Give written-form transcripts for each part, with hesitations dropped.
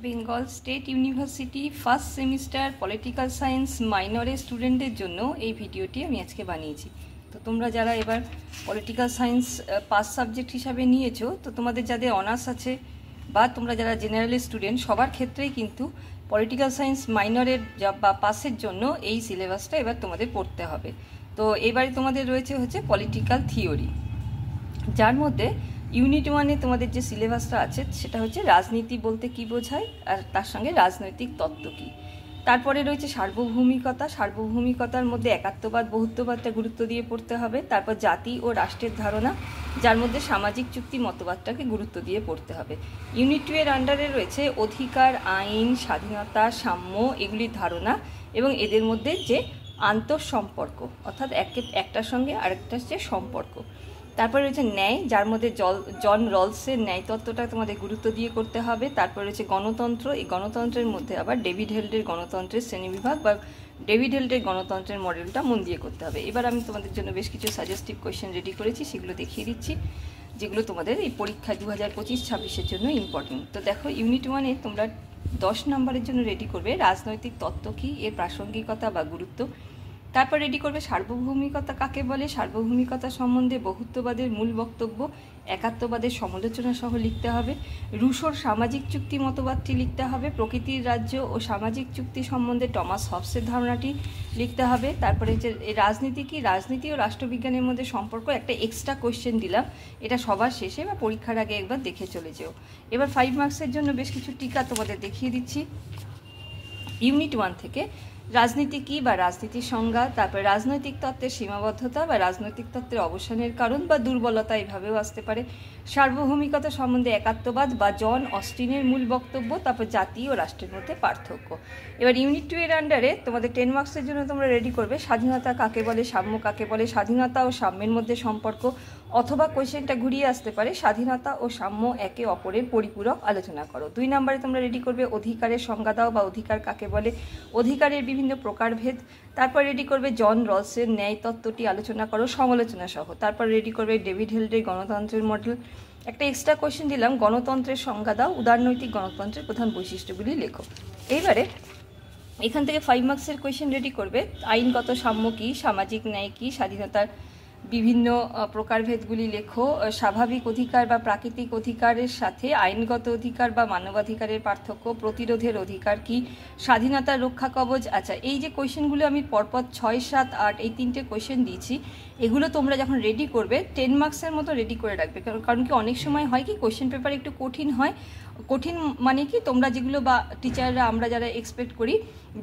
Bengal state university first semester political science মাইনরের স্টুডেন্টদের জন্য এই ভিডিওটি আমি আজকে বানিয়েছি। তো তোমরা যারা এবার পলিটিক্যাল সায়েন্স পাস সাবজেক্ট হিসাবে নিয়েছো, তো তোমাদের যাদের অনার্স আছে বা তোমরা যারা জেনারেল স্টুডেন্ট, সবার ক্ষেত্রেই কিন্তু পলিটিক্যাল সায়েন্স মাইনরের বা পাসের জন্য এই সিলেবাসটা এবার তোমাদের পড়তে হবে। তো এবারে তোমাদের রয়েছে হচ্ছে পলিটিক্যাল থিওরি, যার মধ্যে ইউনিট 1-এ তোমাদের যে সিলেবাসটা আছে সেটা হচ্ছে রাজনীতি বলতে কি বোঝায় আর তার সঙ্গে রাজনৈতিক তত্ত্ব কী। তারপরে রয়েছে সার্বভৌমিকতা, সার্বভৌমিকতার মধ্যে একাত্মবাদ বহুত্ববাদটা গুরুত্ব দিয়ে পড়তে হবে। তারপর জাতি ও রাষ্ট্রের ধারণা, যার মধ্যে সামাজিক চুক্তি মতবাদটাকে গুরুত্ব দিয়ে পড়তে হবে। ইউনিট 2-এর আন্ডারে রয়েছে অধিকার, আইন, স্বাধীনতা, সাম্য, এগুলির ধারণা এবং এদের মধ্যে যে আন্তঃসম্পর্ক, অর্থাৎ একটার সঙ্গে আরেকটার যে সম্পর্ক। তারপরে রয়েছে ন্যায়, যার মধ্যে জন রলসের ন্যায় তত্ত্বটা তোমাদের গুরুত্ব দিয়ে করতে হবে। তারপরে রয়েছে গণতন্ত্র, এই গণতন্ত্রের মধ্যে আবার ডেভিড হেল্ডের গণতন্ত্রের শ্রেণীবিভাগ বা ডেভিড হেল্ডের গণতন্ত্রের মডেলটা মন দিয়ে করতে হবে। এবার আমি তোমাদের জন্য বেশ কিছু সাজেস্টিভ কোয়েশ্চেন রেডি করেছি, সেগুলো দেখিয়ে দিচ্ছি, যেগুলো তোমাদের এই পরীক্ষা 2025-26-এর জন্য ইম্পর্টেন্ট। তো দেখো, ইউনিট 1-এ তোমরা 10 নম্বরের জন্য রেডি করবে রাজনৈতিক তত্ত্ব কী, এর প্রাসঙ্গিকতা বা গুরুত্ব। তারপর রেডি করবে সার্বভৌমিকতা কাকে বলে, সার্বভৌমিকতা সম্বন্ধে বহুত্ববাদের মূল বক্তব্য, একাত্মবাদের সমালোচনা সহ লিখতে হবে। রুশোর সামাজিক চুক্তি মতবাদটি লিখতে হবে। প্রকৃতির রাজ্য ও সামাজিক চুক্তি সম্বন্ধে টমাস হবসের ধারণাটি লিখতে হবে। তারপরে যে রাজনীতি কি, রাজনীতি ও রাষ্ট্রবিজ্ঞানের মধ্যে সম্পর্ক, একটা এক্সট্রা কোয়েশ্চেন দিলাম, এটা সবার শেষে বা পরীক্ষার আগে একবার দেখে চলে যেও। এবার 5 মার্কসের জন্য বেশ কিছু টিকা তোমাদের দেখিয়ে দিচ্ছি। ইউনিট 1 থেকে রাজনীতি কী বা রাজনীতির সংজ্ঞা, তারপরে রাজনৈতিক তত্ত্বের সীমাবদ্ধতা বা রাজনৈতিক তত্ত্বের অবসানের কারণ বা দুর্বলতা, এইভাবেও আসতে পারে। সার্বভৌমিকতা সম্বন্ধে একাত্মবাদ বা জন অস্টিনের মূল বক্তব্য, তারপর জাতি ও রাষ্ট্রের মধ্যে পার্থক্য। এবার ইউনিট 2-এর আন্ডারে তোমাদের 10 মার্কসের জন্য তোমরা রেডি করবে স্বাধীনতা কাকে বলে, সাম্য কাকে বলে, স্বাধীনতা ও সাম্যের মধ্যে সম্পর্ক, অথবা কোয়েশ্চেনটা ঘুরিয়ে আসতে পারে স্বাধীনতা ও সাম্য একে অপরের পরিপূরক, আলোচনা করো। 2 নম্বরে তোমরা রেডি করবে অধিকারের সংজ্ঞা দাও বা অধিকার কাকে বলে, অধিকারের বিভিন্ন প্রকারভেদ। তারপর রেডি করবে জন রলসের ন্যায় তত্ত্বটি আলোচনা করো সমালোচনা সহ। তারপর রেডি করবে ডেভিড হেল্ডের গণতন্ত্রের মডেল। একটা এক্সট্রা কোয়েশ্চেন দিলাম, গণতন্ত্রের সংজ্ঞা দাও, উদারনৈতিক গণতন্ত্রের প্রধান বৈশিষ্ট্যগুলি লেখো। এইবারে এখান থেকে 5 মার্কসের কোয়েশ্চেন রেডি করবে আইনগত সাম্য কী, সামাজিক ন্যায় কী, স্বাধীনতার বিভিন্ন প্রকারভেদগুলি লেখো, স্বাভাবিক অধিকার বা প্রাকৃতিক অধিকারের সাথে আইনগত অধিকার বা মানবাধিকারের পার্থক্য, প্রতিরোধের অধিকার কি, স্বাধীনতার রক্ষা কবচ। আচ্ছা, এই যে কোয়েশ্চেনগুলো আমি পরপর 6, 7, 8 এই 3টে কোয়েশ্চেন দিয়েছি, এগুলো তোমরা যখন রেডি করবে 10 মার্কসের মতো রেডি করে রাখবে। কারণ কি অনেক সময় হয় কি কোয়েশ্চেন পেপার একটু কঠিন হয়। কঠিন মানে কি, তোমরা যেগুলো বা টিচাররা আমরা যারা এক্সপেক্ট করি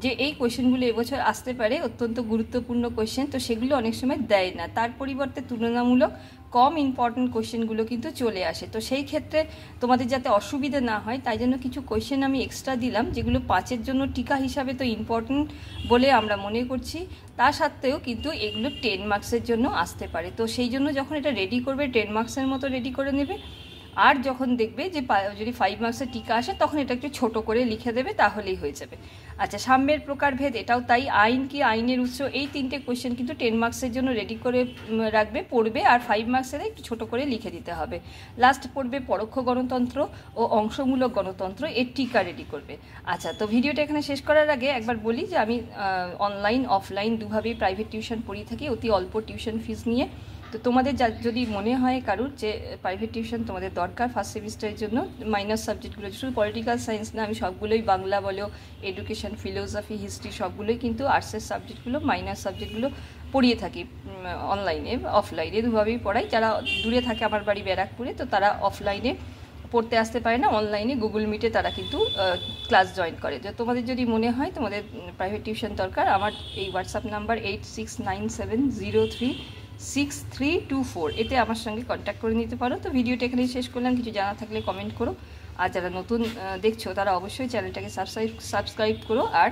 যে এই কোয়েশ্চেনগুলো এবছর আসতে পারে, অত্যন্ত গুরুত্বপূর্ণ কোয়েশ্চেন, তো সেগুলো অনেক সময় দেয় না, তার পরিবর্তে তুলনামূলক কম ইম্পর্টেন্ট কোয়েশ্চেনগুলো কিন্তু চলে আসে। তো সেই ক্ষেত্রে তোমাদের যাতে অসুবিধা না হয় তাই জন্য কিছু কোয়েশ্চেন আমি এক্সট্রা দিলাম, যেগুলো 5-এর জন্য টিকা হিসাবে তো ইম্পর্টেন্ট বলে আমরা মনে করছি, তা সত্ত্বেও কিন্তু এগুলো 10 মার্কসের জন্য আসতে পারে। তো সেই জন্য যখন এটা রেডি করবে 10 মার্কসের মতো রেডি করে নেবে, আর যখন দেখবে যে যদি 5 মার্কসের টিকা আসে তখন এটা একটু ছোটো করে লিখে দেবে, তাহলেই হয়ে যাবে। আচ্ছা, সাম্যের প্রকারভেদ, এটাও তাই। আইন কি, আইনের উৎস, এই 3টে কোয়েশ্চেন কিন্তু 10 মার্কসের জন্য রেডি করে রাখবে, পড়বে, আর 5 মার্কসের একটু ছোটো করে লিখে দিতে হবে। লাস্ট পড়বে পরোক্ষ গণতন্ত্র ও অংশমূলক গণতন্ত্র, এর টিকা রেডি করবে। আচ্ছা, তো ভিডিওটা এখানে শেষ করার আগে একবার বলি যে আমি অনলাইন অফলাইন দুভাবেই প্রাইভেট টিউশন পড়িয়ে থাকি, অতি অল্প টিউশন ফিস নিয়ে। তো তোমাদের যদি মনে হয় কারুর যে প্রাইভেট টিউশন তোমাদের দরকার ফার্স্ট সেমিস্টারের জন্য, মাইনর সাবজেক্টগুলো, শুধু পলিটিক্যাল সায়েন্স না, আমি সবগুলোই, বাংলা বলো, এডুকেশন, ফিলোসফি, হিস্ট্রি, সবগুলোই কিন্তু আর্টসের সাবজেক্টগুলো, মাইনর সাবজেক্টগুলো পড়িয়ে থাকি অনলাইনে অফলাইনে দুভাবেই পড়াই। যারা দূরে থাকে, আমার বাড়ি ব্যারাকপুরে, তো তারা অফলাইনে পড়তে আসতে পারে না, অনলাইনে গুগল মিটে তারা কিন্তু ক্লাস জয়েন করে। তো তোমাদের যদি মনে হয় তোমাদের প্রাইভেট টিউশন দরকার, আমার এই হোয়াটসঅ্যাপ নাম্বার 8697036324, এতে আমার সঙ্গে কন্ট্যাক্ট করে নিতে পারো। তো ভিডিওটা এখানেই শেষ করলাম, কিছু জানা থাকলে কমেন্ট করো, আর যারা নতুন দেখছো তারা অবশ্যই চ্যানেলটাকে সাবস্ক্রাইব করো আর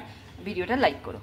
ভিডিওটা লাইক করো।